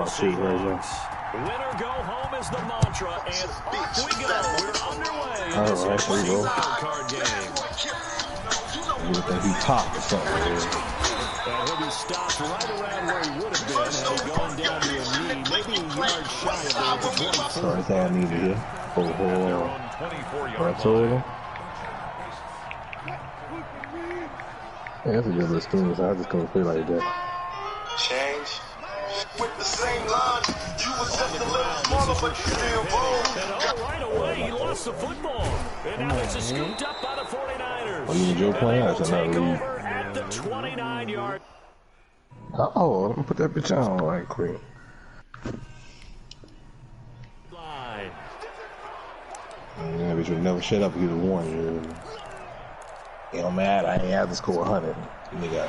about shit right now. Winner go home is the mantra, and off we go. We're underway in this Actually, wild card game. You think he topped or something, man. And he'll be stopped right around where he would have been had he gone down to a knee, maybe a yard shy of there at the 24. So that's all I needed here. Oh, I told him. Yeah, that's a good little scheme, so I just couldn't play like that. Change. With the same line, you was just a little smaller, but you still bold. And right away, he lost the football. And now it's scooped up by the 49ers. Oh, you enjoy playing? I should not leave. At the 29-yard. Oh, let me put that bitch on right quick. Line. Yeah, bitch would never shut up and get a warning. You know, mad, I ain't have to score 100. Nigga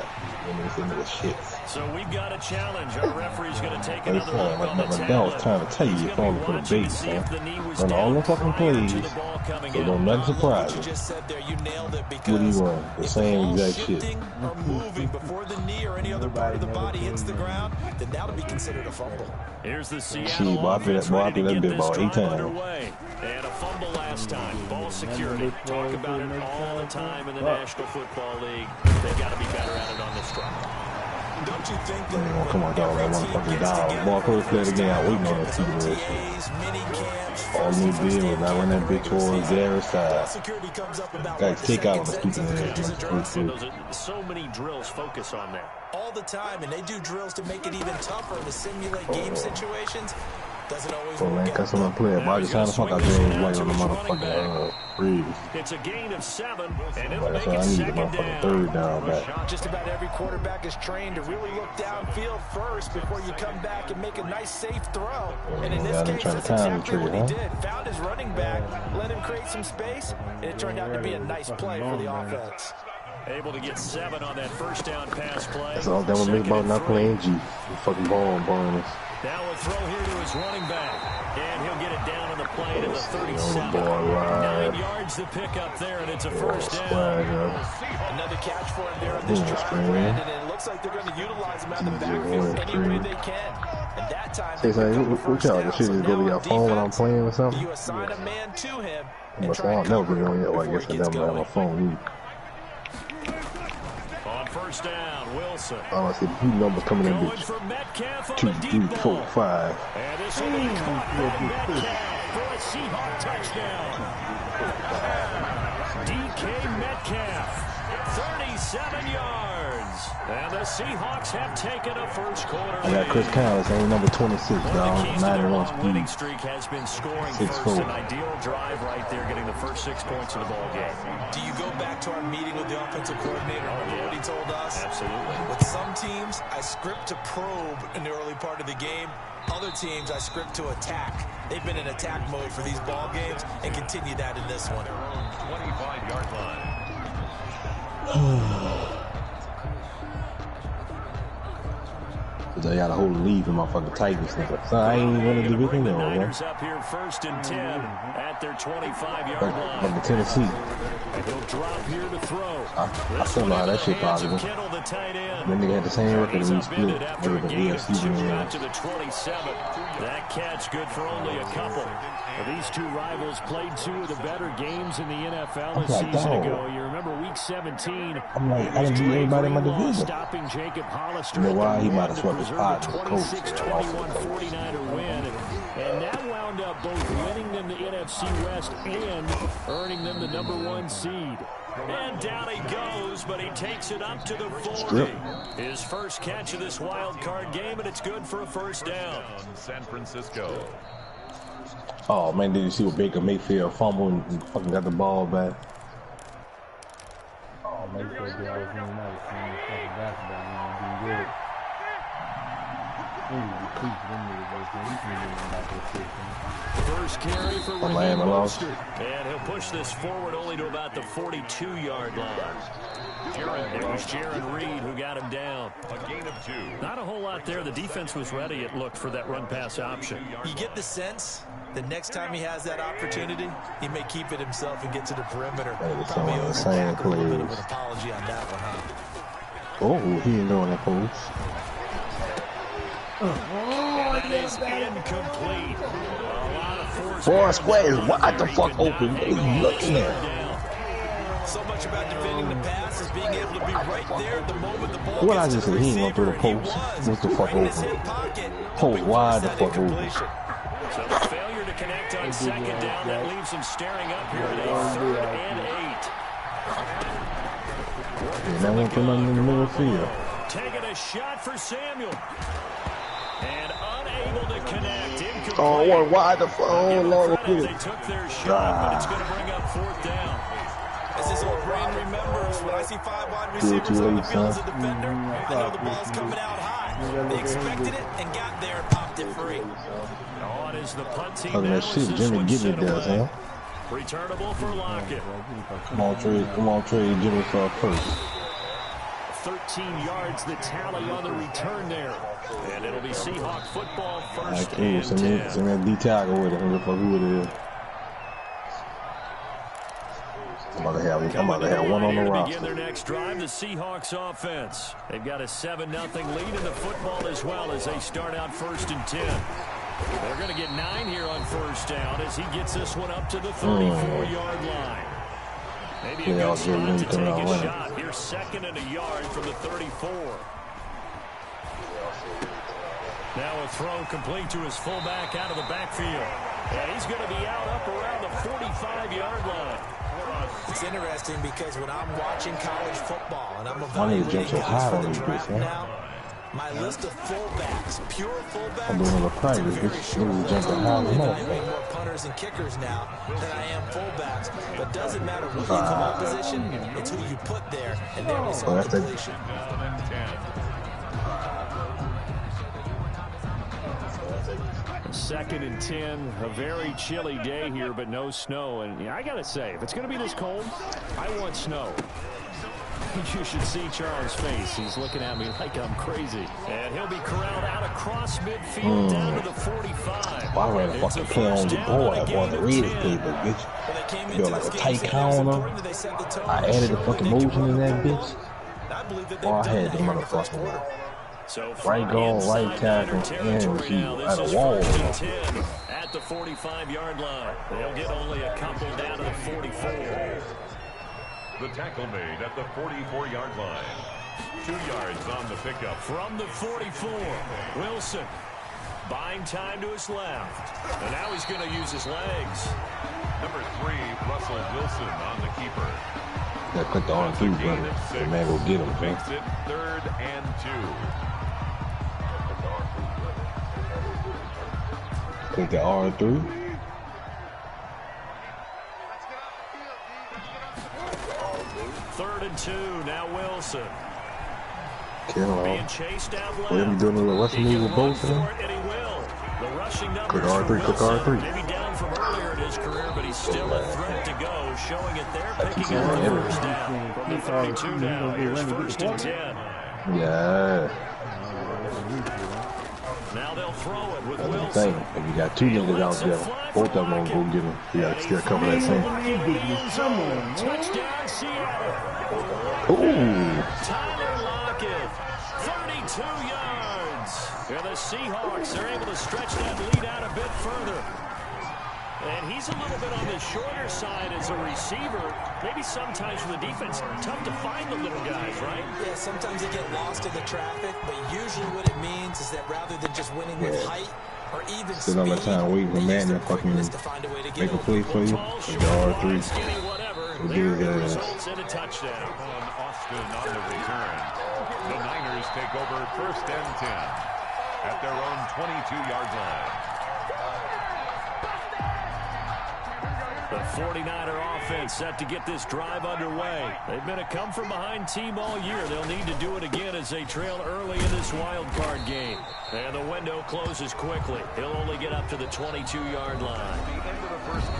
shit. So we've got a challenge. Our referee's going to take another look on the I was trying to tell you, you're falling for the bait, man. Run all the fucking plays, so don't nothing surprise you. What do you want? The same exact shit. Or moving before the knee or any other part of the body hits the ground, then that'll be considered a fumble. Here's the Seattle offense ready to get this drive about 8 times. underway. And a fumble last time. Ball security. Talk about it all the time in the National Football League. They've got to be better at it on this drive. Don't you think that come on, dog, that motherfucking dog. Ball first play again, I waiting on that TV. All new deal, and I run that bitch towards their side. Guys, take out the stupid ass. So many drills focus on that. All the time, and they do drills to make it even tougher to simulate game situations. Doesn't always work man, cause someone play it, but I just trying to fuck out James White on the motherfucking freeze. It's a gain of 7, and it'll that's make why I it need the second motherfucking third down back. Just about every quarterback is trained to really look downfield first before you come back and make a nice, safe throw. And in this case, that's exactly what he did. Found his running back, let him create some space, and it turned out to be a nice play for the offense. Able to get 7 on that first down pass play. That's all that was me about not playing G. Fucking ball bonus. Now a throw here to his running back. And he'll get it down on the play to the 37. 9 yards to pick up there, and it's a first down. Another catch for him there on this drive, Brandon, and it looks like they're going to utilize him out of the backfield any way they can. And that time, what y'all, this shit is go to your phone when I'm playing or something? You assign a man to him. But I don't know, but I guess I never have my phone. On first down, Wilson. Oh, I see the numbers coming in, bitch. 2, 3, 4, 5. And this will be caught by Metcalf for a Seahawk touchdown. DK Metcalf, 37 yards. And the Seahawks have taken a first quarter lead. I got Chris Callis, ain't number 26, dog. 9-1 speed. Winning streak has been scoring first. An ideal drive right there, getting the first 6 points of the ball game. Do you go back to our meeting with the offensive coordinator? Remember what he told us? Absolutely. With some teams, I script to probe in the early part of the game. Other teams, I script to attack. They've been in attack mode for these ball games and continue that in this one. 25-yard line. Cause I got a whole lead in my fucking Titans. So I ain't one of the division though, man. Up here first and 10 at their 25-yard line. From the Tennessee. And he'll drop here to throw. I still know how that shit possible. Then they had the same record as we split. After a gain of 2 out to the 27. That catch good for only a couple. Well, these two rivals played 2 of the better games in the NFL a season ago. You remember week 17. I'm like, I didn't beat anybody in my division. Stopping Jacob Hollister. You know why? He might have swept his pot to the coach. 26-21 49er win. And that wound up both winning them the NFC West and earning them the #1 seed. And down he goes, but he takes it up to the 40. His first catch of this wild card game, and it's good for a first down. San Francisco. Oh man, did you see what Baker Mayfield fumbled and fucking got the ball back? Oh, Mayfield did always really nice. Fucking basketball, man, being good. First carry for Raheem Mostert. And he'll push this forward only to about the 42-yard line. It was Jaron Reed who got him down. A gain of 2. Not a whole lot there. The defense was ready, it looked, for that run-pass option. You get the sense the next time he has that opportunity, he may keep it himself and get to the perimeter. Probably overback a little bit of an apology on that one, huh? Oh, he ain't doing that, folks. And is incomplete. A lot of force. Four squares wide the fuck open. What are you looking at? So much about defending the pass is being able to be right there at the moment the ball What I gets just to the said, he ain't receiver. gonna throw the post. What's the fuck open? Post wide the fuck open. So failure to connect on second down. That leaves him staring up here at a 3rd and 8. And that won't come in the middle field. Taking a shot for Samuel. And unable to connect. Incomplete. Oh, one wide the fuck. Oh, Lord. They took their shot, but it's going to bring up 4th down. As his old brain remembers, when I see 5 wide receivers on the field as a defender, I know the ball's coming out high. They expected it and got there and popped it free. On is the punt team. Look at that shit Jimmy getting it does, huh? Returnable for Lockett. Come on, trade Jimmy for first. 13 yards the tally on the return there. And it'll be Seahawk football first Cool. and 10. Send that D-Tiger with it. Who the fuck who it is. I'm about to have one on the roster. Begin their next drive, the Seahawks offense. They've got a 7-0 lead in the football as well as they start out 1st and 10. They're going to get 9 here on 1st down as he gets this one up to the 34-yard line. Maybe a good spot to take a shot. Here's 2nd and a yard from the 34. Now a throw complete to his fullback out of the backfield. And he's going to be out up around the 45-yard line. It's interesting because when I'm watching college football and I'm evaluating guys for the draft now, my list of fullbacks, pure fullbacks, I'm doing a practice. This is evaluating more punters and kickers now than I am fullbacks. But doesn't matter what you come out position, it's who you put there, and there we saw completion. 2nd and 10, a very chilly day here, but no snow. And yeah, I got to say, if it's going to be this cold, I want snow. You should see Charles' face. He's looking at me like I'm crazy. And he'll be corralled out across midfield down to the 45. Why would I fucking play on the board? I want to read it, bitch. Feel like a tight counter. I added the fucking motion in that bitch. Oh, I had the motherfucker. So right goal, right tackle, and she at a wall. At the 45-yard line. They'll get only a couple down to the 44. The tackle made at the 44-yard line. 2 yards on the pickup. From the 44, Wilson buying time to his left. And now he's going to use his legs. Number 3, Russell Wilson on the keeper. That cut the arm through, brother. The man will get him, man. Makes it 3rd and 2. Take the R through. Third and 2, now Wilson. Kill Being him. chased out left. We're going to be doing a little rushing move with both of them. And he will. The rushing numbers Quick R3, quick Wilson, R3. maybe down from earlier in his career, but he's still a threat to go, showing it there, picking up the first down. From the 32 now, here's 1st and 10. Yeah. Now they'll throw it with That's the Wilson. thing. If you got 2 niggas out there, both of them gonna go get him. You gotta still cover that thing. Touchdown, Seattle. Ooh. Tyler Lockett, 32 yards. And the Seahawks are able to stretch that lead out a bit further. And he's a little bit on the shorter side as a receiver. Maybe sometimes for the defense, tough to find the little guys, right? Yeah, sometimes they get lost in the traffic, but usually what it means is that rather than just winning with height or even Sit on the time waiting for man to fucking make a play for you. Take the R3. We'll do his ass. And a touchdown. On Austin on the return. The Niners take over 1st and 10 at their own 22-yard line. The 49er offense set to get this drive underway. They've been a come-from-behind team all year. They'll need to do it again as they trail early in this wild card game. And the window closes quickly. He'll only get up to the 22-yard line.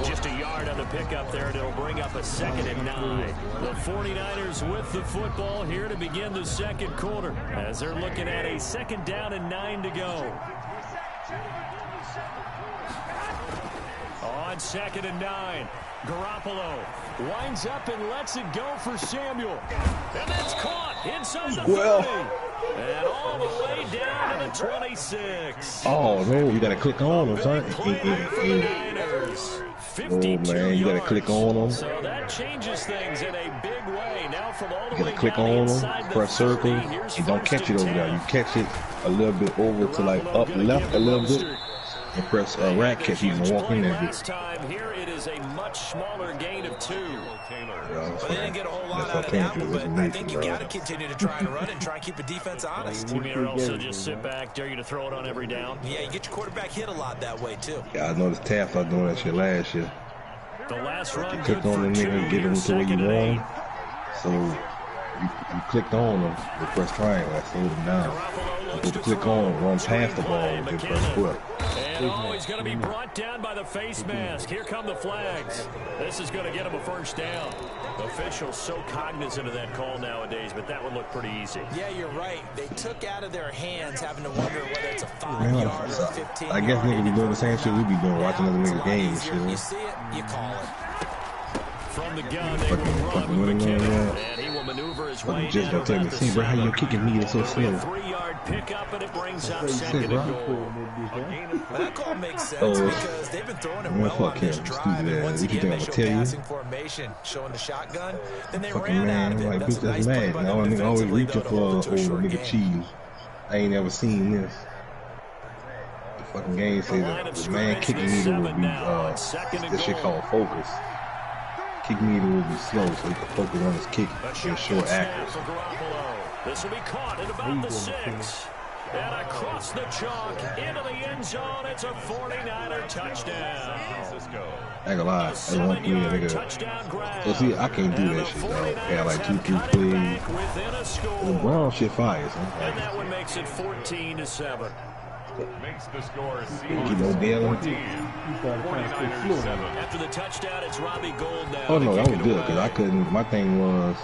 Just a yard on the pickup there, and it'll bring up a 2nd and 9. The 49ers with the football here to begin the 2nd quarter as they're looking at a 2nd down and 9 to go. On 2nd and 9, Garoppolo winds up and lets it go for Samuel. And that's caught inside the 30. And all the way down to the 26. Oh, no, you got to click on them, son. Oh, man, you got to click on them. So that changes things in a big way. Now from all the You way got to click down on inside them, the press circle, 30. and don't catch it over there. You catch it a little bit over to like up left a little bit, and press rack catch. You can walk in there. Last time here, it is a much smaller gain of 2. But they didn't get a whole lot out of that one, but I think you got to continue to try and run and try and keep the defense honest. You mean also just sit back, dare you to throw it on every down? Yeah, you get your quarterback hit a lot that way, too. Yeah, I noticed Taft was doing that shit last year. The last run, click on the nigga, get him to where you want him. So you clicked on him, you press triangle, I slowed him down. You click on, run past the ball, then press flip. And he's going to be brought down by the face mask. Here come the flags. This is going to get him a first down. Officials so cognizant of that call nowadays, but that would look pretty easy. Yeah, you're right. They took out of their hands having to wonder whether it's a 5-yard or 15 I guess niggas be doing the same shit we be doing, watching other niggas games. You see it, you call it. From the gun, they will run with McKinnon, and he will maneuver his way just don't tell me, see, bro, how you kicking me? It's so slow. 3-yard pickup, and it brings up second and goal. That call makes sense because they've been throwing it well on this drive. And once again, they show passing formation, showing the shotgun. Then they ran out of it. That's a nice play by them. Nigga always reaching for old nigga cheese. I ain't never seen this. The fucking game says the man kicking me would be this shit called focus. Kick meter will be slow so he can focus on his kick and show accuracy. This will be caught at about the 6. And across the chalk into the end zone. It's a 49er touchdown. I ain't gonna lie, that's one play, nigga. So see, I can't do that shit, dog. I got like 2-3 plays. The Brown shit fires, huh? And that one makes it 14-7. Makes the score keep no dealing. After the touchdown, it's Robbie Gould now. Oh no, that was good because I couldn't. My thing was,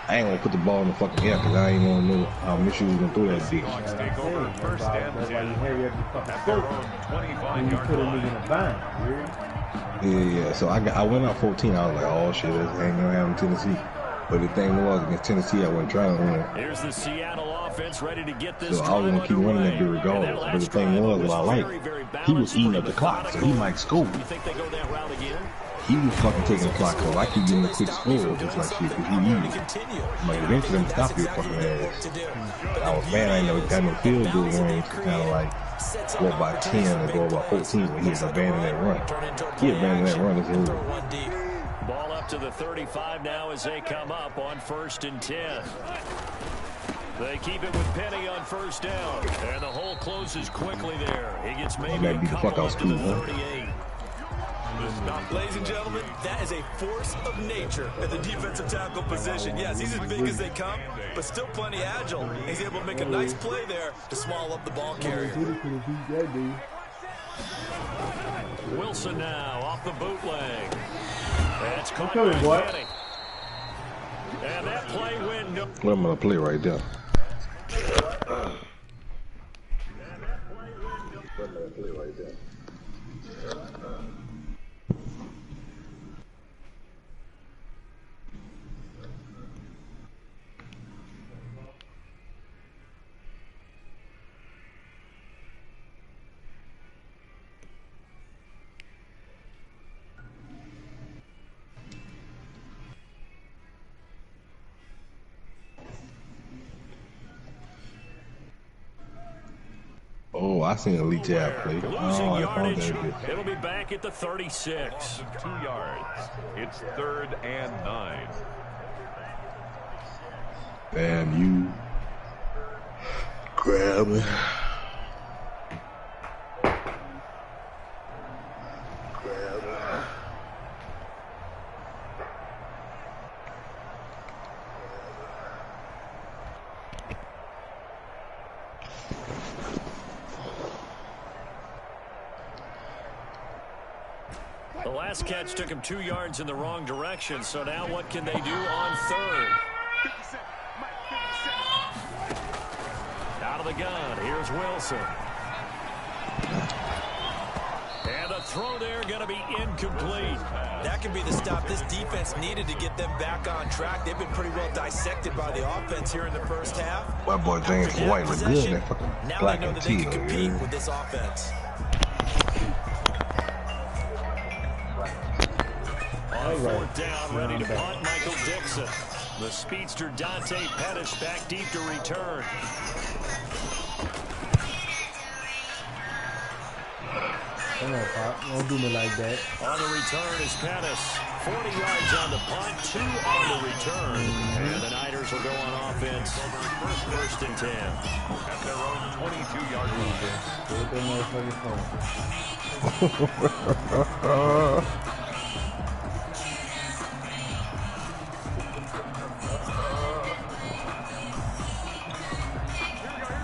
I ain't gonna put the ball in the fucking air because I ain't gonna know how Michigan was gonna throw that bitch. Take over first and 10 at their own 25-yard line. Yeah. So I went out 14. I was like, oh shit, that's ain't gonna happen in Tennessee. But the thing was, against Tennessee, I wasn't trying to win. Here's the Seattle offense ready to get this. So I was gonna keep running that bit regardless. But the thing was, what I liked, he was eating up the clock, so he might score. You think they go that route again? He was fucking taking the clock, so I keep getting a quick score just like shit, because he needed it. I'm like, eventually, I'm gonna stop your fucking ass. I was mad I ain't never got no field goal range to kind of like go about 10 and go about 14 when he was abandoning that run. He abandoned that run as well. Ball up to the 35 now as they come up on 1st and 10. They keep it with Penny on first down, and the hole closes quickly there. He gets maybe a couple up to the 38. Ladies and gentlemen, that is a force of nature at the defensive tackle position. Yes, he's as big as they come, but still plenty agile. He's able to make a nice play there to small up the ball carrier. Wilson now off the bootleg. That's caught by Penny. And that play win. Well, I'm gonna play right there. Oh, I seen a Elite Jab play. Losing yardage. It'll be back at the 36. Loss of 2 yards. It's 3rd and 9. Damn you. Grab it. The last catch took him 2 yards in the wrong direction, so now what can they do on 3rd? Out of the gun, here's Wilson. And the throw there going to be incomplete. That could be the stop this defense needed to get them back on track. They've been pretty well dissected by the offense here in the first half. My boy James White look good in that fucking black and teal. Compete with this offense. On fourth down, ready to punt, Michael Dixon. The speedster Dante Pettis back deep to return. Come on, Pop. Don't do me like that. On the return is Pettis. 40 yards on the punt, 2 on the return. And the Niners will go on offense. First and 10. At their own 22-yard line. Put that motherfucking phone.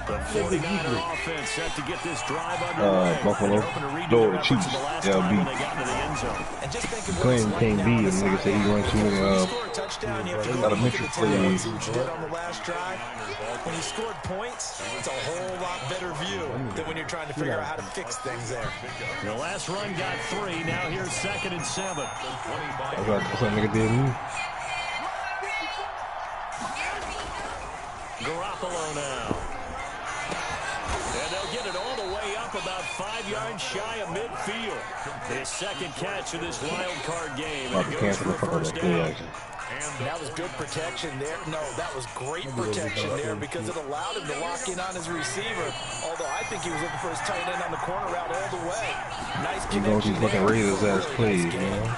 The 49er offense set to get this drive underway. Buffalo, Lord Chiefs, LB. Playing can't be, and nigga say he runs too many elementary plays. When you scored points, it's a whole lot better view than when you're trying to figure out how to fix things there. The last run got 3. Now here's 2nd and 7. That's what nigga did me. Garoppolo now. And they'll get it all the way up about 5 yards shy of midfield. His second catch of this wild card game. And it goes for a first down. That was good protection there. No, that was great protection there because it allowed him to lock in on his receiver. Although I think he was looking for his tight end on the corner route all the way. Nice connection. You know these fucking Raiders ass plays, man.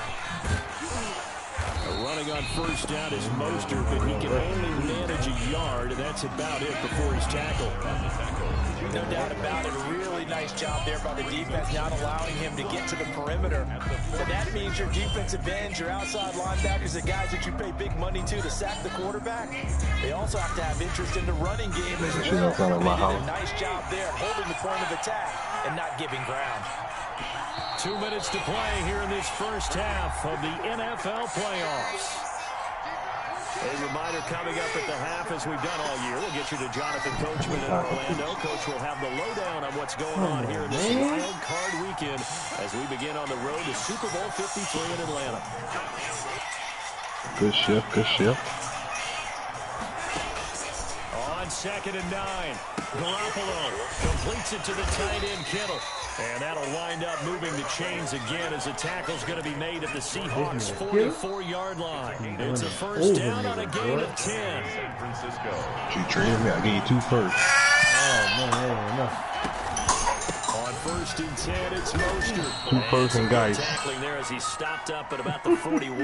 Running on first down is Mostert, but he can only manage a yard, and that's about it before he's tackled. No doubt about it. A really nice job there by the defense, not allowing him to get to the perimeter. But that means your defensive ends, your outside linebackers, the guys that you pay big money to sack the quarterback, they also have to have interest in the running game as well. They did a nice job there, holding the point of attack and not giving ground. 2 minutes to play here in this first half of the NFL playoffs. A reminder coming up at the half, as we've done all year. We'll get you to Jonathan Coachman in Orlando. Coach will have the lowdown on what's going on here in this wild card weekend as we begin on the road to Super Bowl 53 in Atlanta. Good shift, good shift. On 2nd and 9, Garoppolo completes it to the tight end Kittle. And that'll wind up moving the chains again as the tackle's going to be made at the Seahawks' 44-yard line. It's a first down on a gain of 10. San Francisco. She traded me. I gave you 2 first. Oh, man, that ain't enough. On 1st and 10, it's Mostert. 2 first and guys. Tackling there as he stopped up at about the 41.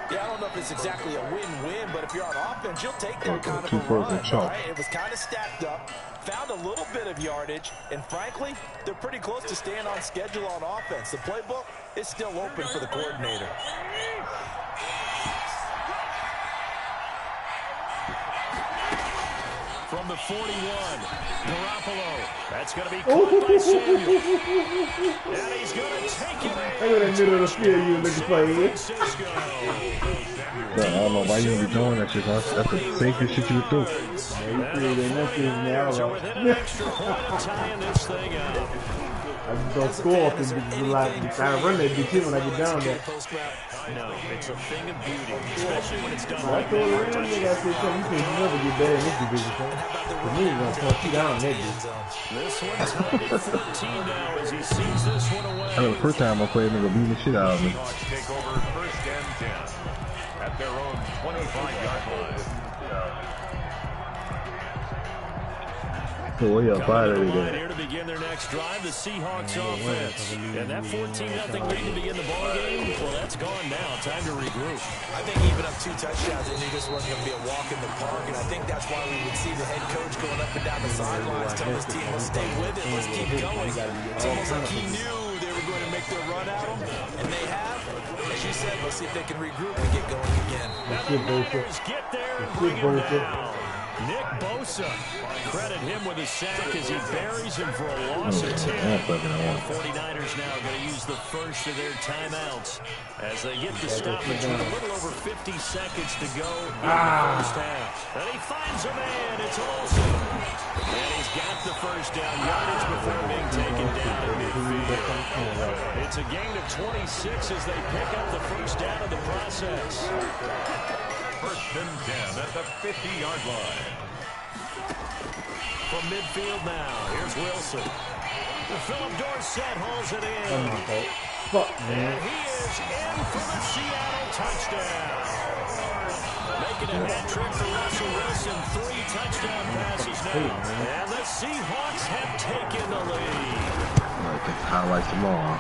Yeah, I don't know if it's exactly a win-win, but if you're on offense, you'll take that kind of a 2 first run. and chunk. Right? It was kind of stacked up, found a little bit of yardage, and frankly, they're pretty close to staying on schedule on offense. The playbook is still open for the coordinator. From the 41, Garoppolo. That's going to be caught by Samuel. And he's going to take it in. I'm in the middle of the field, you looking for it. I don't know why you would be doing that shit. That's the safest shit you would do. Yeah, you created enough things now. So within an extra point, tying this thing up. I just don't score because I run that bitch in when I get down there. No, it's a thing of beauty, especially when it's done I like told that. the nigga, I said, you can never get better in this division, son. For me, it's going to punch you down that bitch. This one tied at 14 now as he sees this one away. I know the first time I played, nigga beat the shit out of me. Seahawks take over 1st and 10 at their own 25-yard line. So we up out of Here there. to begin their next drive, the Seahawks offense. And that 14-0 lead to begin the ball game, well, that's gone now. Time to regroup. I think even up 2 touchdowns, they knew this wasn't going to be a walk in the park, and I think that's why we would see the head coach going up and down the sidelines telling his team, let's stay with it, let's keep going. It's almost like he knew they were going to make their run at him, and they have. As you said, let's see if they can regroup and get going again. Now the Niners get there and bring him down. Nick Bosa, credit him with a sack as he buries him for a loss of 10. The 49ers now going to use the first of their timeouts as they get the stoppage with a little over 50 seconds to go in the first half. And he finds a man, it's Olsen. And he's got the first down yardage before being taken down at midfield. It's a gain of 26 as they pick up the first down in the process. First and 10 at the 50-yard line. From midfield now, here's Wilson. Philip Dorsett holds it in. Fuck, man. And he is in for the Seattle touchdown. Making a hat trick for Russell Wilson. 3 touchdown passes now. And the Seahawks have taken the lead. Highlights tomorrow.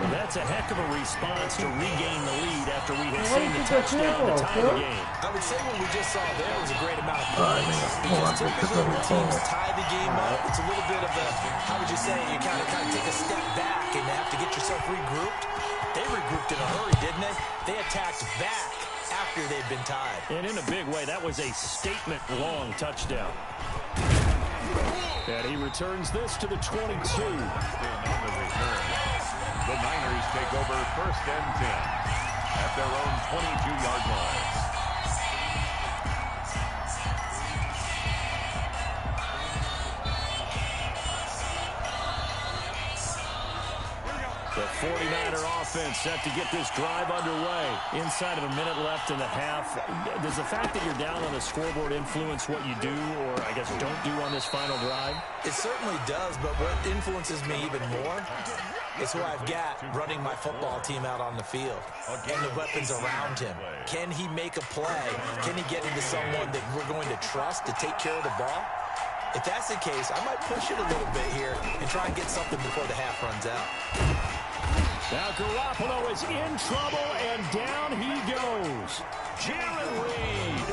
That's a heck of a response to regain the lead after we had seen the touchdown to tie the game. I would say what we just saw there was a great amount of points. Because typically when teams tie the game up, it's a little bit of a, how would you say, you kind of take a step back and have to get yourself regrouped. They regrouped in a hurry, didn't they? They attacked back after they'd been tied. And in a big way, that was a statement-long touchdown. And he returns this to the 22. On the return, the Niners take over first and 10 at their own 22-yard line. The 49er offense set to get this drive underway. Inside of a minute left in the half. Does the fact that you're down on the scoreboard influence what you do, or I guess don't do on this final drive? It certainly does, but what influences me even more is who I've got running my football team out on the field and the weapons around him. Can he make a play? Can he get into someone that we're going to trust to take care of the ball? If that's the case, I might push it a little bit here and try and get something before the half runs out. Now Garoppolo is in trouble, and down he goes. Jared Reed,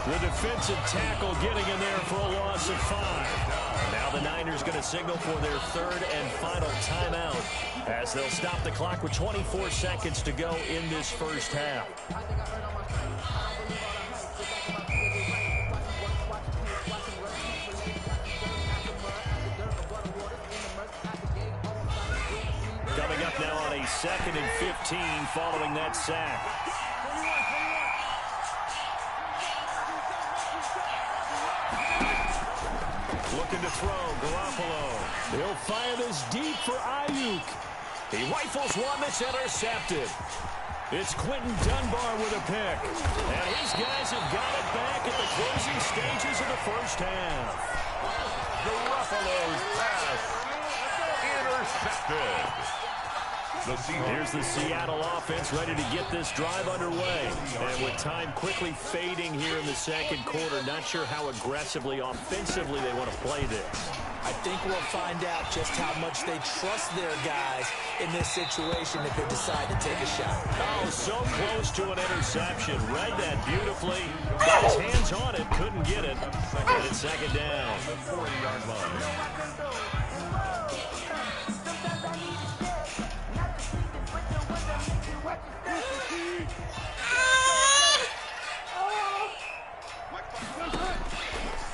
the defensive tackle, getting in there for a loss of 5. Now the Niners going to signal for their 3rd and final timeout as they'll stop the clock with 24 seconds to go in this first half. Coming up now on a 2nd and 15 following that sack. Looking to throw, Garoppolo. He'll fire this deep for Ayuk. He rifles one that's intercepted. It's Quentin Dunbar with a pick. And his guys have got it back at the closing stages of the first half. Garoppolo's pass intercepted. Here's the Seattle offense ready to get this drive underway. And with time quickly fading here in the second quarter, not sure how aggressively, offensively they want to play this. I think we'll find out just how much they trust their guys in this situation if they decide to take a shot. Oh, so close to an interception. Read that beautifully. Got his hands on it, couldn't get it. And it's 2nd down. 40-yard line.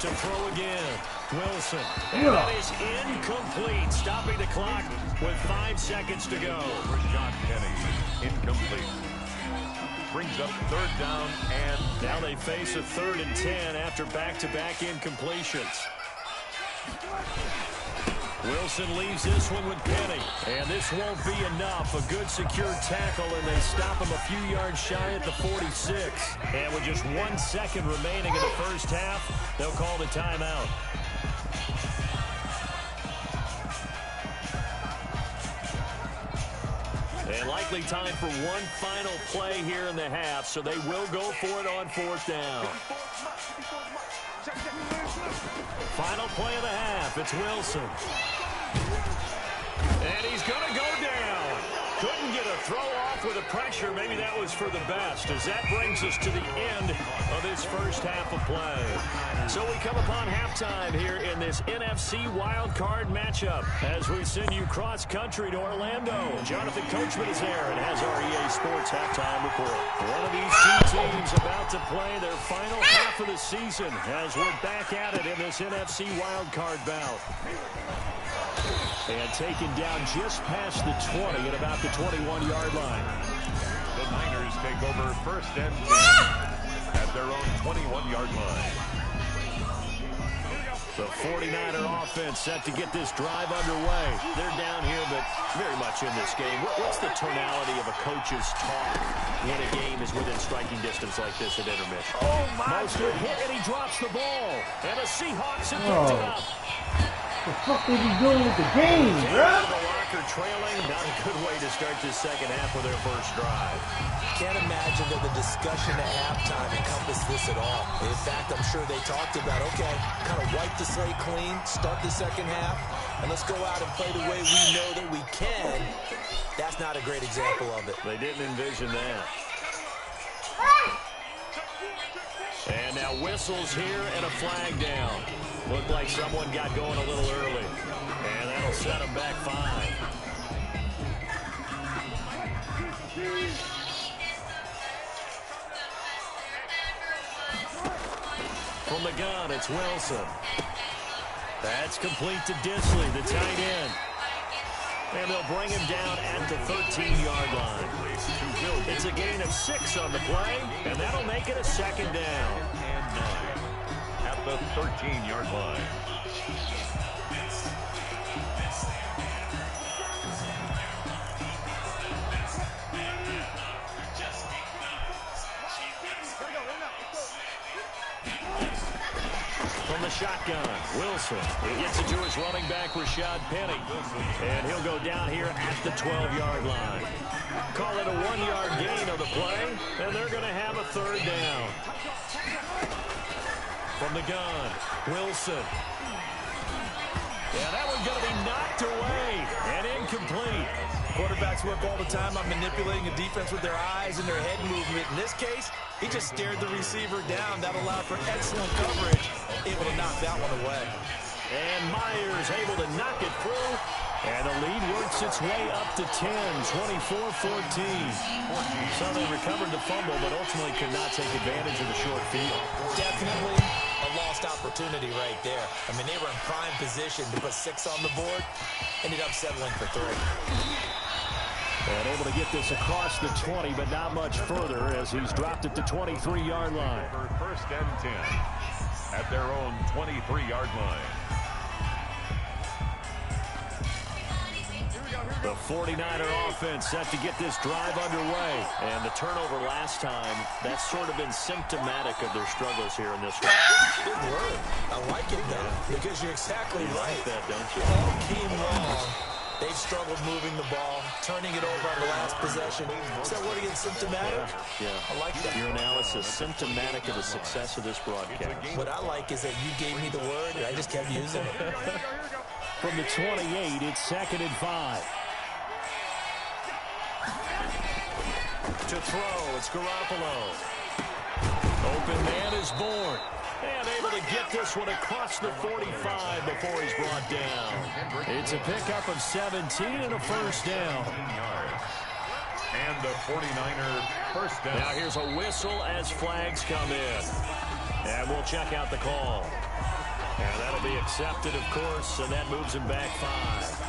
To throw again, Wilson. And that is incomplete, stopping the clock with 5 seconds to go. John Kenny, incomplete. Brings up 3rd down, and now they face a 3rd and 10 after back-to-back incompletions. Wilson leaves this one with Kenny, and this won't be enough. A good secure tackle, and they stop him a few yards shy at the 46. And with just 1 second remaining in the first half, they'll call the timeout. And likely time for one final play here in the half, so they will go for it on 4th down. Final play of the half, it's Wilson. And he's going to go down. Couldn't get a throw off with the pressure. Maybe that was for the best, as that brings us to the end of this first half of play. So we come upon halftime here in this NFC wildcard matchup as we send you cross-country to Orlando. Jonathan Coachman is there and has our EA Sports halftime report. One of these two teams about to play their final half of the season as we're back at it in this NFC wildcard bout. And taken down just past the 20 at about the 21-yard line. The Niners take over first and 10 at their own 21-yard line. The 49er offense set to get this drive underway. They're down here, but very much in this game. What's the tonality of a coach's talk when a game is within striking distance like this at intermission? Oh, my Mostert hit, and he drops the ball. And the Seahawks have picked it up. What the fuck are you doing with the game, bro? The locker trailing. Not a good way to start this second half with their first drive. Can't imagine that the discussion at halftime encompassed this at all. In fact, I'm sure they talked about, okay, kind of wipe the slate clean, start the second half, and let's go out and play the way we know that we can. That's not a great example of it. They didn't envision that. And now whistles here and a flag down. Looked like someone got going a little early. And that'll set them back 5. From the gun, it's Wilson. That's complete to Disley, the tight end. And they'll bring him down at the 13-yard line. It's a gain of 6 on the play, and that'll make it a second down. And 9 at the 13-yard line. From the shotgun, Wilson. He gets it to his running back, Rashad Penny. And he'll go down here at the 12-yard line. Call it a 1-yard gain of the play, and they're going to have a third down. From the gun, Wilson. Yeah, that one's going to be knocked away and incomplete. Quarterbacks work all the time on manipulating a defense with their eyes and their head movement. In this case, he just stared the receiver down. That allowed for excellent coverage, able to knock that one away. And Myers able to knock it through. And the lead works its way up to 10, 24-14. So they recovered the fumble, but ultimately could not take advantage of the short field. Definitely a lost opportunity right there. I mean, they were in prime position to put 6 on the board. Ended up settling for 3. And able to get this across the 20, but not much further as he's dropped at the 23-yard line. For first and 10 at their own 23-yard line. The 49er offense set to get this drive underway. And the turnover last time, that's sort of been symptomatic of their struggles here in this one. Good word. I like it, though, because you're exactly right. Like that, don't you? All game long, they've struggled moving the ball, turning it over on the last possession. Is that word again, symptomatic? Yeah. I like that. Your analysis, symptomatic of the success of this broadcast. What I like is that you gave me the word, and I just kept using it. From the 28, it's 2nd and 5. To throw, it's Garoppolo. Open man is Bourne. And able to get this one across the 45 before he's brought down. It's a pickup of 17 and a first down. And the 49er first down. Now here's a whistle as flags come in. And we'll check out the call. And that'll be accepted, of course, and that moves him back 5.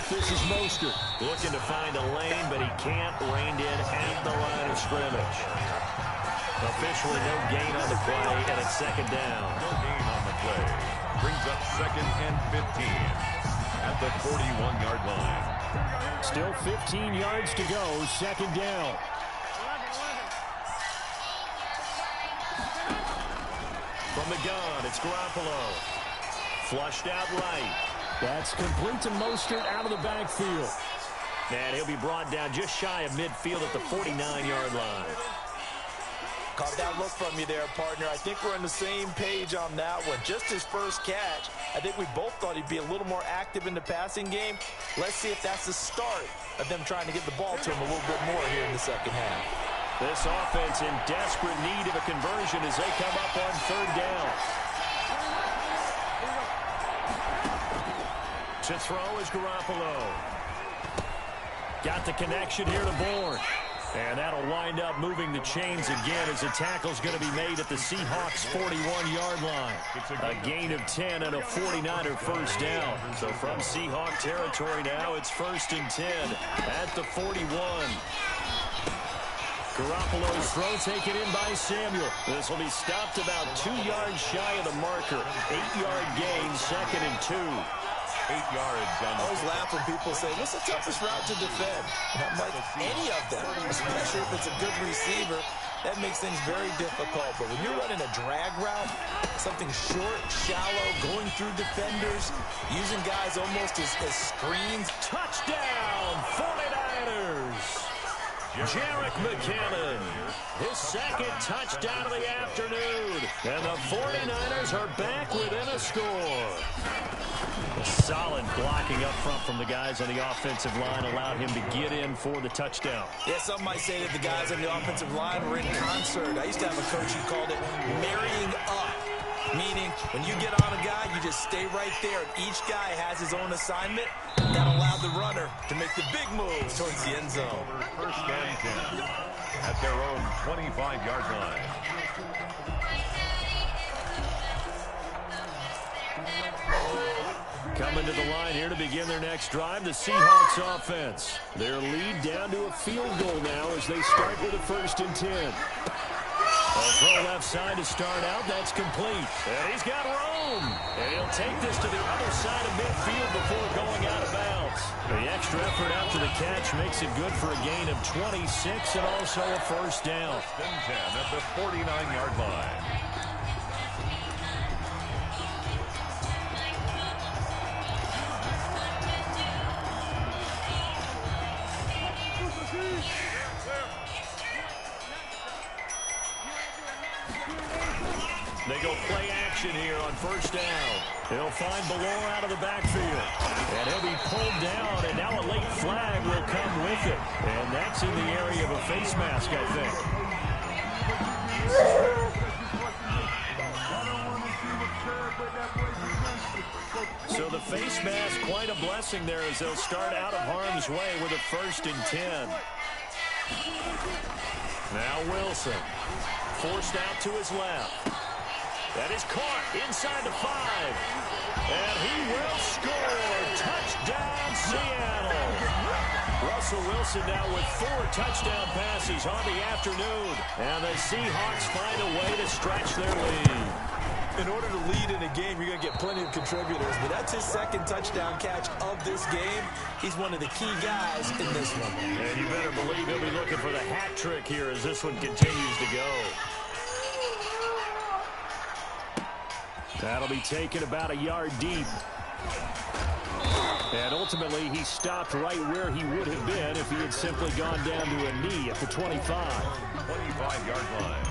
This is Mostert looking to find a lane, but he can't. Reined in at the line of scrimmage. Officially no gain on the play, and it's 2nd down. No gain on the play. Brings up 2nd and 15 at the 41-yard line. Still 15 yards to go, 2nd down. From the gun, it's Garoppolo. Flushed out right. That's complete to Mostert out of the backfield. And he'll be brought down just shy of midfield at the 49-yard line. Caught that look from you there, partner. I think we're on the same page on that one. Just his first catch. I think we both thought he'd be a little more active in the passing game. Let's see if that's the start of them trying to get the ball to him a little bit more here in the second half. This offense in desperate need of a conversion as they come up on 3rd down. To throw is Garoppolo. Got the connection here to Bourne. And that'll wind up moving the chains again as the tackle's going to be made at the Seahawks' 41-yard line. A gain of 10 and a 49er first down. So from Seahawk territory now, it's 1st and 10 at the 41. Garoppolo's throw taken in by Samuel. This will be stopped about 2 yards shy of the marker. 8-yard gain, 2nd and 2. 8 yards. I always laugh when people say, what's the toughest route to defend? And I'm like, any of them, especially if it's a good receiver. That makes things very difficult. But when you're running a drag route, something short, shallow, going through defenders, using guys almost as screens. Touchdown, 49ers! Jerick McKinnon, his 2nd touchdown of the afternoon. And the 49ers are back within a score. A solid blocking up front from the guys on the offensive line allowed him to get in for the touchdown. Yeah, some might say that the guys on the offensive line were in concert. I used to have a coach who called it marrying up. Meaning, when you get on a guy, you just stay right there. Each guy has his own assignment. That allowed the runner to make the big moves towards the end zone. 1st and 10 at their own 25-yard line. Coming to the line here to begin their next drive, the Seahawks offense. Their lead down to a field goal now as they start with a 1st and 10. A throw left side to start out. That's complete. And he's got room. And he'll take this to the other side of midfield before going out of bounds. The extra effort after the catch makes it good for a gain of 26 and also a 1st down. 1st and 10 at the 49-yard line. They go play action here on 1st down. He'll find Belore out of the backfield. And he'll be pulled down, and now a late flag will come with it. And that's in the area of a face mask, I think. So the face mask, quite a blessing there as they'll start out of harm's way with a 1st and 10. Now Wilson, forced out to his left. That is caught inside the 5. And he will score. Touchdown, Seattle. Russell Wilson now with 4 touchdown passes on the afternoon. And the Seahawks find a way to stretch their lead. In order to lead in a game, you're going to get plenty of contributors. But that's his 2nd touchdown catch of this game. He's one of the key guys in this one. And you better believe he'll be looking for the hat trick here as this one continues to go. That'll be taken about a yard deep. And ultimately, he stopped right where he would have been if he had simply gone down to a knee at the 25. 25-yard line.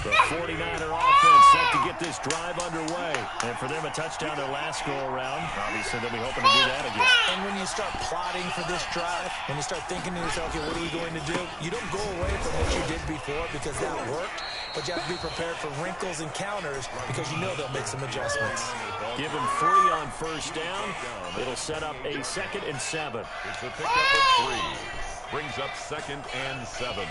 The 49er offense set to get this drive underway. And for them, a touchdown their last go-around. Obviously, they'll be hoping to do that again. And when you start plotting for this drive, when you start thinking to yourself, okay, what are we going to do? You don't go away from what you did before because that worked. But you have to be prepared for wrinkles and counters because you know they'll make some adjustments. Give him 3 on 1st down. It'll set up a 2nd and 7. It's a pickup of 3. Brings up 2nd and 7.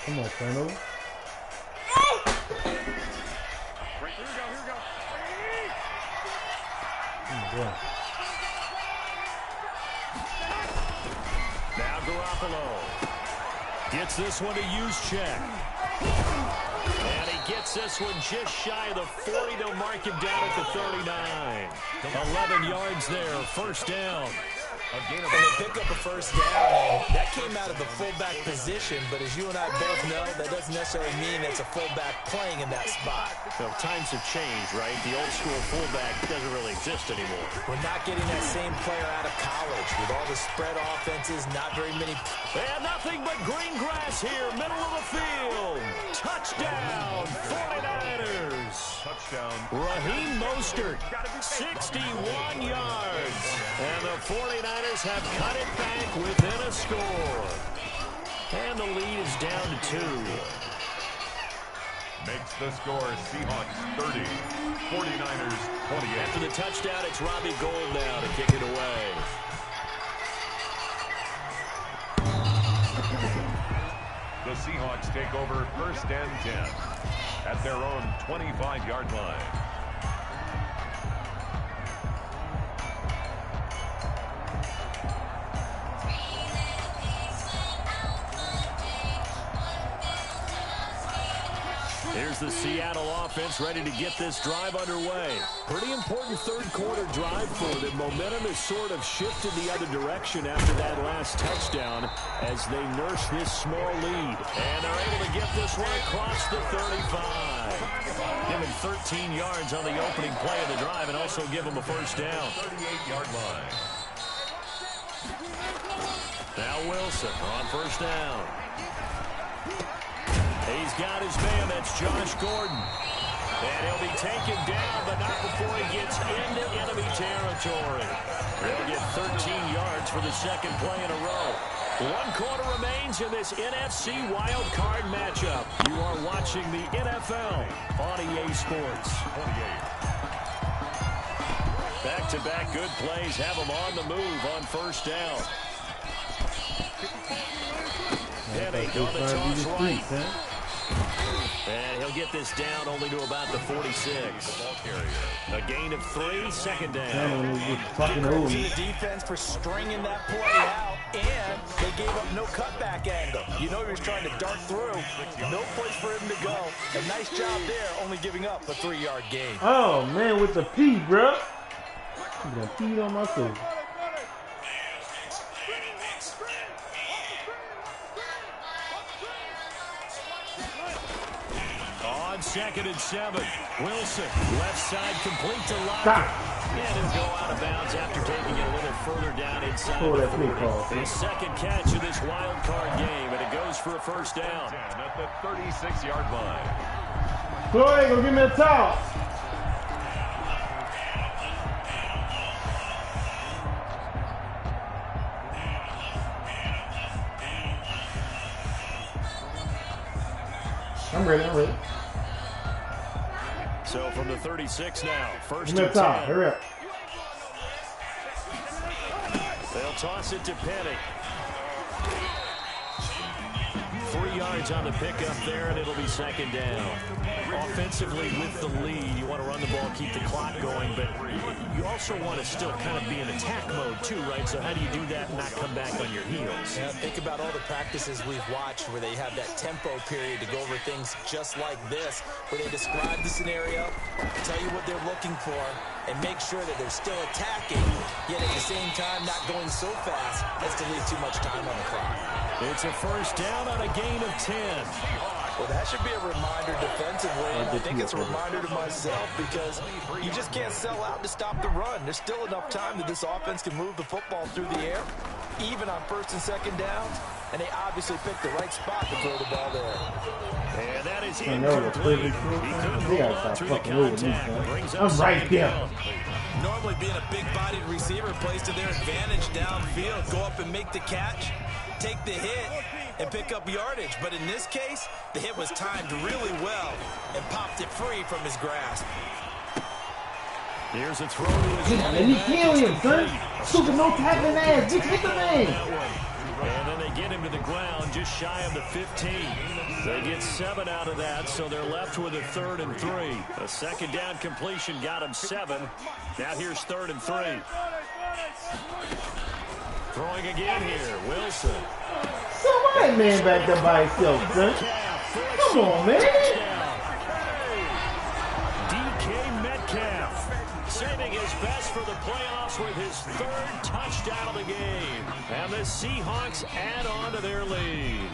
Come on, turnover. Here we go. Yeah. Now Garoppolo gets this one to use check. And he gets this one just shy of the 40. They'll mark him down at the 39. 11 yards there, 1st down. And they pick up a 1st down. That came out of the fullback position, but as you and I both know, that doesn't necessarily mean it's a fullback playing in that spot. Well, times have changed, right? The old school fullback doesn't really exist anymore. We're not getting that same player out of college with all the spread offenses, not very many. And nothing but green grass here, middle of the field. Touchdown, 49ers. Touchdown. Raheem Mostert, 61 yards. And the 49ers have cut it back within a score. And the lead is down to 2. Makes the score Seahawks 30, 49ers 28. After the touchdown, it's Robbie Gould now to kick it away. The Seahawks take over 1st and 10 at their own 25-yard line. Here's the Seattle offense ready to get this drive underway. Pretty important third-quarter drive for them. Momentum has sort of shifted the other direction after that last touchdown as they nurse this small lead. And they're able to get this one across the 35. Give him 13 yards on the opening play of the drive and also give him a first down. 38-yard line. Now Wilson on first down. He's got his man. That's Josh Gordon. And he'll be taken down, but not before he gets into enemy territory. They'll get 13 yards for the second play in a row. 1 quarter remains in this NFC wild card matchup. You are watching the NFL on EA Sports. 28. Back-to-back good plays have them on the move on first down. Penny on the toss right. And he'll get this down only to about the 46. A gain of 3, second down. Kudos to the defense for stringing that play out, and they gave up no cutback angle. You know he was trying to dart through. No place for him to go. A nice job there, only giving up a 3-yard gain. Oh, man, with the P, bro. I'm going to pee on myself. On 2nd and 7, Wilson, left side complete to Lockett. And he'll go out of bounds after taking it a little further down inside the 40. His second catch of this wild card game, and it goes for a first down. At the 36-yard line. Chloe, go give me a towel. I'm ready. So from the 36 now, first and 10. Hurry up. They'll toss it to Penny. 3 yards on the pickup there, and it'll be second down. Offensively with the lead, you want to run the ball, keep the clock going, but you also want to still kind of be in attack mode too, right? So how do you do that and not come back on your heels? Yeah, think about all the practices we've watched where they have that tempo period to go over things just like this, where they describe the scenario, tell you what they're looking for, and make sure that they're still attacking, yet at the same time not going so fast as to leave too much time on the clock. It's a first down on a gain of 10. Well, that should be a reminder defensively. I think it's a reminder to myself because you just can't sell out to stop the run. There's still enough time that this offense can move the football through the air, even on first and second downs, and they obviously picked the right spot to throw the ball there. And that is incomplete. He couldn't hold on through the contact. I'm right there. Normally being a big-bodied receiver plays to their advantage downfield. Go up and make the catch, take the hit, and pick up yardage. But in this case, the hit was timed really well and popped it free from his grasp. Here's a throw to his Let me kill him, son. Super no tackling ass. Just hit the man. And then they get him to the ground just shy of the 15. They get 7 out of that, so they're left with a 3rd and 3. A second down completion got him 7. Now here's 3rd and 3. Throwing again here, Wilson. So my man back there by himself, son. Come on, man. DK Metcalf saving his best for the playoffs with his 3rd touchdown of the game. And the Seahawks add on to their lead.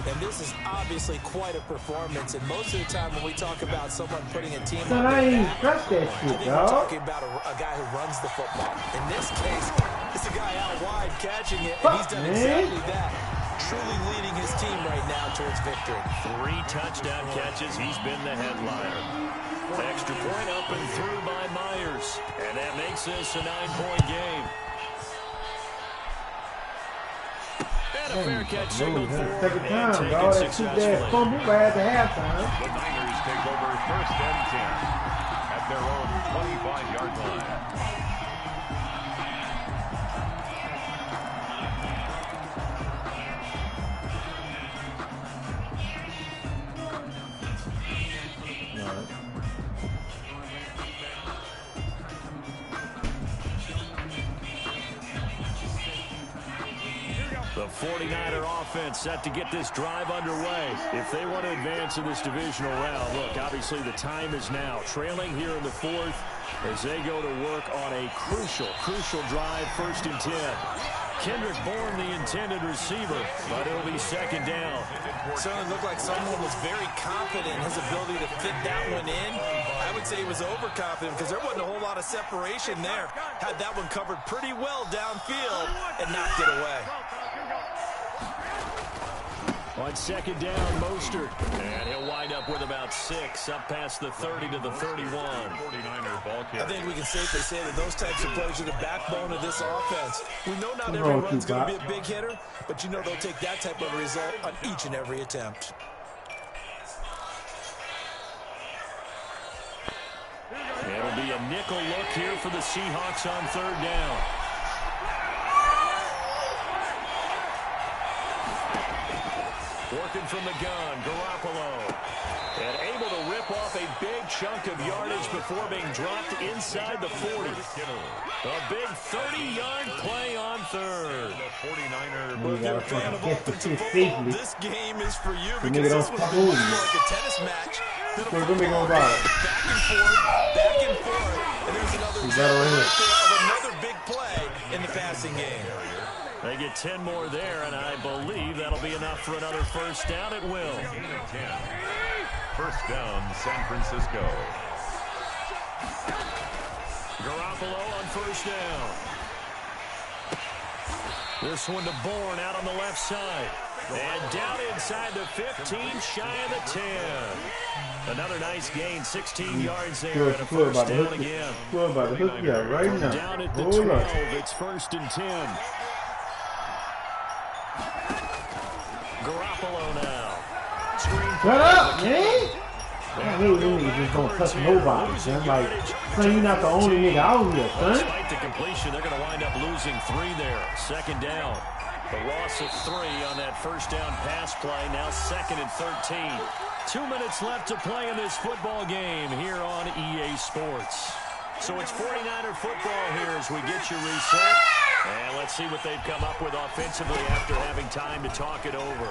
And this is obviously quite a performance. And most of the time when we talk about someone putting a team son, I ain't trust that shit, we're talking about a guy who runs the football. In this case, it's a guy out wide catching it, and he's done exactly that. Truly leading his team right now towards victory. 3 touchdown catches. He's been the headliner. Extra point up and through by Myers. And that makes this a 9-point game. And a fair catch signal for second time, dog. That two-dash fumble right at the halftime. The Niners take over 1st and 10 at their own 25-yard line. The 49er offense set to get this drive underway. If they want to advance in this divisional round, look, obviously the time is now. Trailing here in the 4th as they go to work on a crucial drive, 1st and 10. Kendrick Bourne, the intended receiver, but it'll be 2nd down. Certainly looked like someone was very confident in his ability to fit that one in. I would say he was overconfident because there wasn't a whole lot of separation there. Had that one covered pretty well downfield and knocked it away. On 2nd down, Mostert. And he'll wind up with about 6, up past the 30 to the 31. 49er ball kick. I think we can safely say that those types of plays are the backbone of this offense. We know not every run's going to be a big hitter, but you know they'll take that type of result on each and every attempt. It'll be a nickel look here for the Seahawks on 3rd down. Working from the gun, Garoppolo. And able to rip off a big chunk of yardage before being dropped inside the 40. A big 30-yard play on 3rd. The 49er. Well, if you're a fan of offensive football, this game is for you because this was more like a tennis match. Back and forth, and there's another example of another big play in the passing game. They get 10 more there, and I believe that'll be enough for another 1st down. It will. 10. 1st down, San Francisco. Garoppolo on 1st down. This one to Bourne out on the left side. And down inside the 15, shy of the 10. Another nice gain, 16 yards there, and a 1st down again. Right now. Down at the 12, it's 1st and 10. Garoppolo now. Shut up, man! I hate them niggas just don't touch nobody, son. Like, son, you're not the only nigga out here, son. Despite the completion, they're going to wind up losing 3 there. 2nd down. The loss of 3 on that 1st down pass play. Now 2nd and 13. 2 minutes left to play in this football game here on EA Sports. So it's 49er football here as we get you reset. And let's see what they've come up with offensively after having time to talk it over.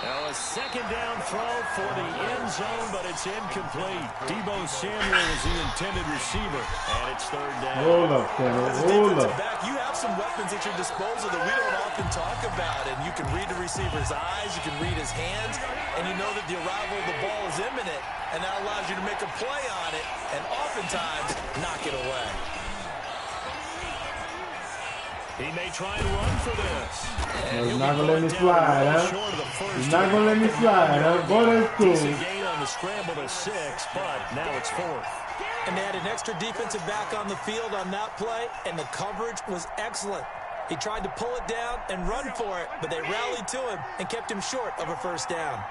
Now a 2nd down throw for the end zone, but it's incomplete. Deebo Samuel is the intended receiver, and it's 3rd down. Hold up, Kevin. Hold up. You have some weapons at your disposal that we don't often talk about, and you can read the receiver's eyes, you can read his hands, and you know that the arrival of the ball is imminent, and that allows you to make a play on it, and oftentimes knock it away. He may try and run for this. He's not going to let me slide, huh? He's not going to let me slide, huh? Boy, that's cool. Decent gain on the scramble to 6, but now it's 4th. And they had an extra defensive back on the field on that play, and the coverage was excellent. He tried to pull it down and run for it, but they rallied to him and kept him short of a 1st down.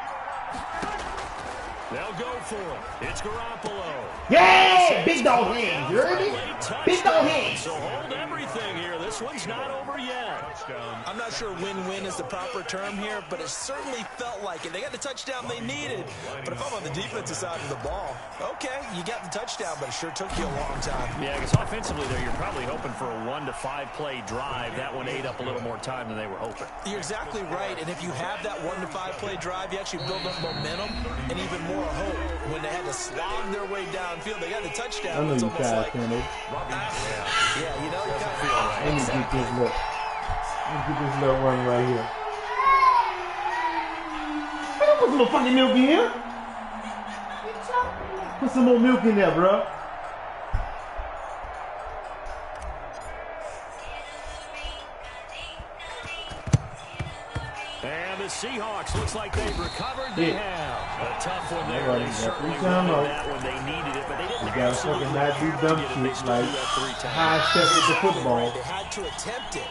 They'll go for it. It's Garoppolo. Yeah! Big dog hands, you heard me? Big dog hands. So hold everything here. This one's not over yet. Touchdown. I'm not sure win-win is the proper term here, but it certainly felt like it. They got the touchdown they needed. But if I'm on the defensive side of the ball, okay, you got the touchdown, but it sure took you a long time. Yeah, because offensively there, you're probably hoping for a 1 to 5 play drive. That one ate up a little more time than they were hoping. You're exactly right, and if you have that 1 to 5 play drive, you actually build up momentum and even more hope. When they had to slog their way downfield, they got the touchdown. I know It's you almost guys, like, man. yeah, you know, you got to feel Let right. me get this look. Let me get this little one right here. Man, put some little fucking milk in here. Put some more milk in there, bro. And the Seahawks, looks like they've recovered. They have. A tough one there. Nobody They got certainly 3 times wanted out. that when they needed it, but they didn't You gotta absolutely fucking not do have dumb to get it. They shit still like do that 3 times. high step with the football. They had to attempt it.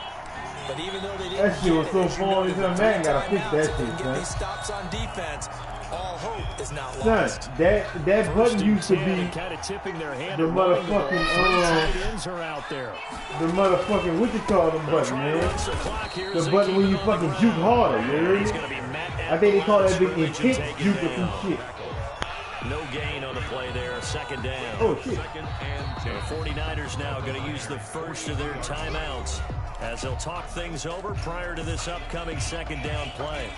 But even though they didn't that shit was so funny, man gotta fix that shit, son. These stops on defense. All hope is not son, lost. that button used to be kind of tipping their hand. the motherfucking are out there. The motherfucking what you call them button, man? The button when you fucking juke harder, you hear me? I think they call that big intense juke or some shit. No gain on the play there, second down. Oh shit. The 49ers now going to use the first of their timeouts as they'll talk things over prior to this upcoming second down play.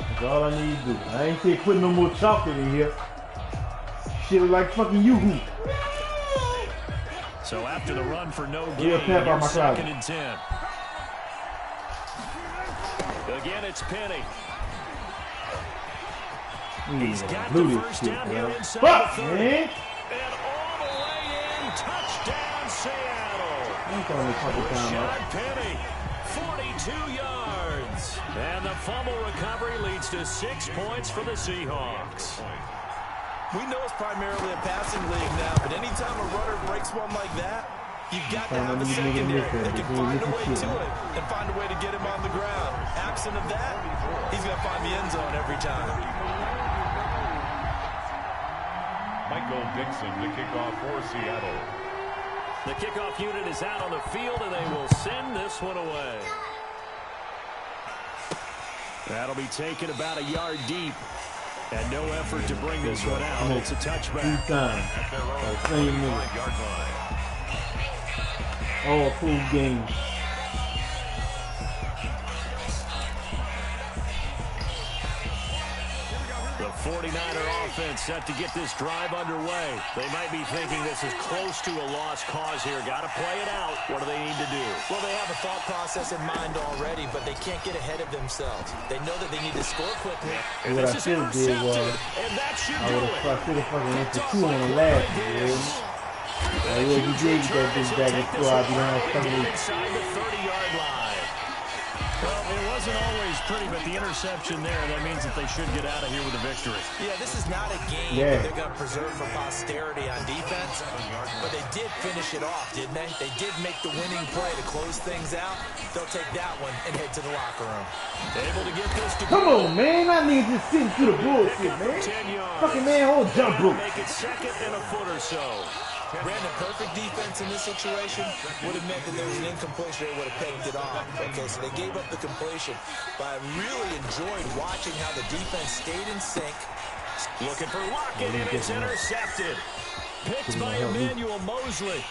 That's all I need to do. I ain't say put no more chocolate in here. Shit look like fucking yoo-hoo. So after the run for no gain, here's second and 10. Again, it's Penny. He's got the first down here inside the 30. Man. And all the way in, touchdown Seattle. Rashad Penny, 42 yards. And the fumble recovery leads to 6 points for the Seahawks. We know it's primarily a passing league now, but anytime a runner breaks one like that, you've got to have a secondary that can find a way to it and find a way to get him on the ground. Absent of that, he's going to find the end zone every time. Michael Dixon to kick off for Seattle. The kickoff unit is out on the field, and they will send this one away. That'll be taken about a yard deep. And no effort to bring this one out. It's a touchback. Same minute. All full game. The 49er offense set to get this drive underway. They might be thinking this is close to a lost cause here. Got to play it out. What do they need to do? Well, they have a thought process in mind already, but they can't get ahead of themselves. They know that they need to score quickly. And what this I is should have did was and that should I do would it. have fucking went for 2 on the last year. Like what you did, you got this back and forth. I be inside the 30-yard line. Well, it wasn't always pretty, but the interception there, that means that they should get out of here with a victory. Yeah, this is not a game that they're going to preserve for posterity on defense, but they did finish it off, didn't they? They did make the winning play to close things out. They'll take that one and head to the locker room. Able to get this to come on, man. I need to sit through the bullshit, man. Fucking man, whole jump rope. Make it second and a foot or so. Brandon, perfect defense in this situation would have meant that there was an incompletion. They would have picked it off. Okay, so they gave up the completion. But I really enjoyed watching how the defense stayed in sync. Looking for Lockett, and it's intercepted. Picked by Emmanuel Mosley.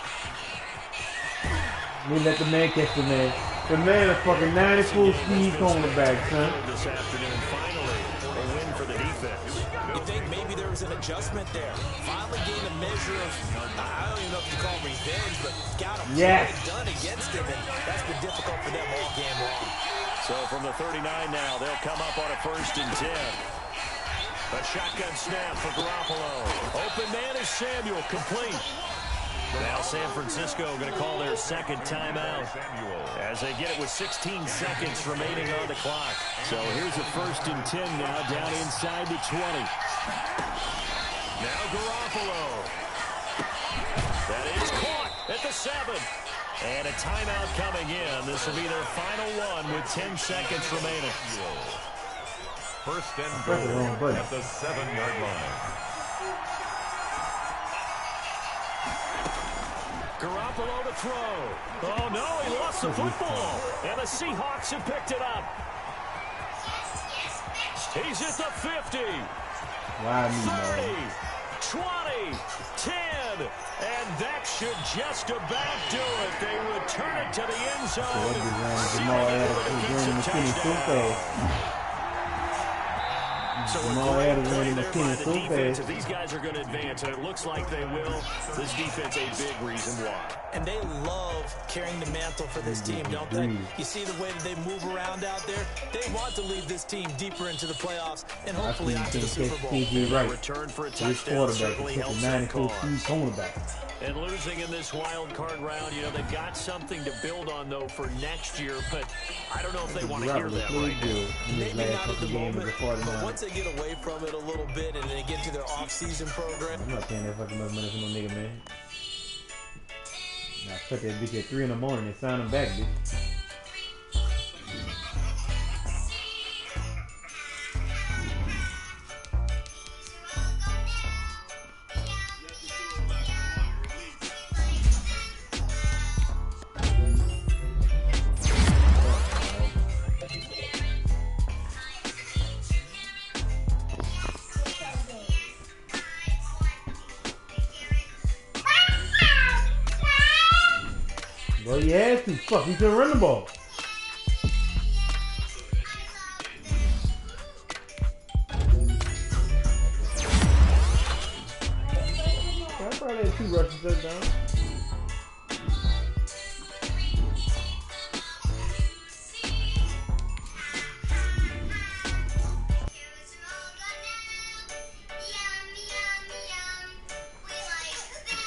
We let the man catch the man. The man is fucking 94 speed cornerback, son. This afternoon, finally, a win for the defense. You think maybe there was an adjustment there? Finally gained a measure of, I don't even know if you call it revenge, but got a play done against him, and that's been difficult for them all game long. So from the 39 now, they'll come up on a 1st and 10. A shotgun snap for Garoppolo. Open man is Samuel, complete. Now San Francisco going to call their second timeout as they get it with 16 seconds remaining on the clock. So here's a 1st and 10 now down inside the 20. Now Garoppolo. That is caught at the 7. And a timeout coming in. This will be their final one with 10 seconds remaining. 1st and goal at the 7-yard line. Garoppolo to throw. Oh, no, he lost the football. And the Seahawks have picked it up. He's at the 50. 30, 20, 10. And that should just about do it. They return it to the end zone. So the defense, if these guys are going to advance, and it looks like they will, this defense a big reason why. And they love carrying the mantle for this team, don't they? You see the way that they move around out there? They want to lead this team deeper into the playoffs and hopefully on to the Super Bowl. Return for a touchdown certainly helps that cause. And losing in this wild card round, you know, they've got something to build on, though, for next year. But I don't know if they want to hear that right now. Maybe not at the moment, but once they get away from it a little bit and they get into their off-season program. I'm not paying that fucking much money for no nigga, man. Now cut that bitch at 3 in the morning and sign him back, bitch. Well, he had to. Fuck, he couldn't run the ball. I probably had 2 rushes touchdowns.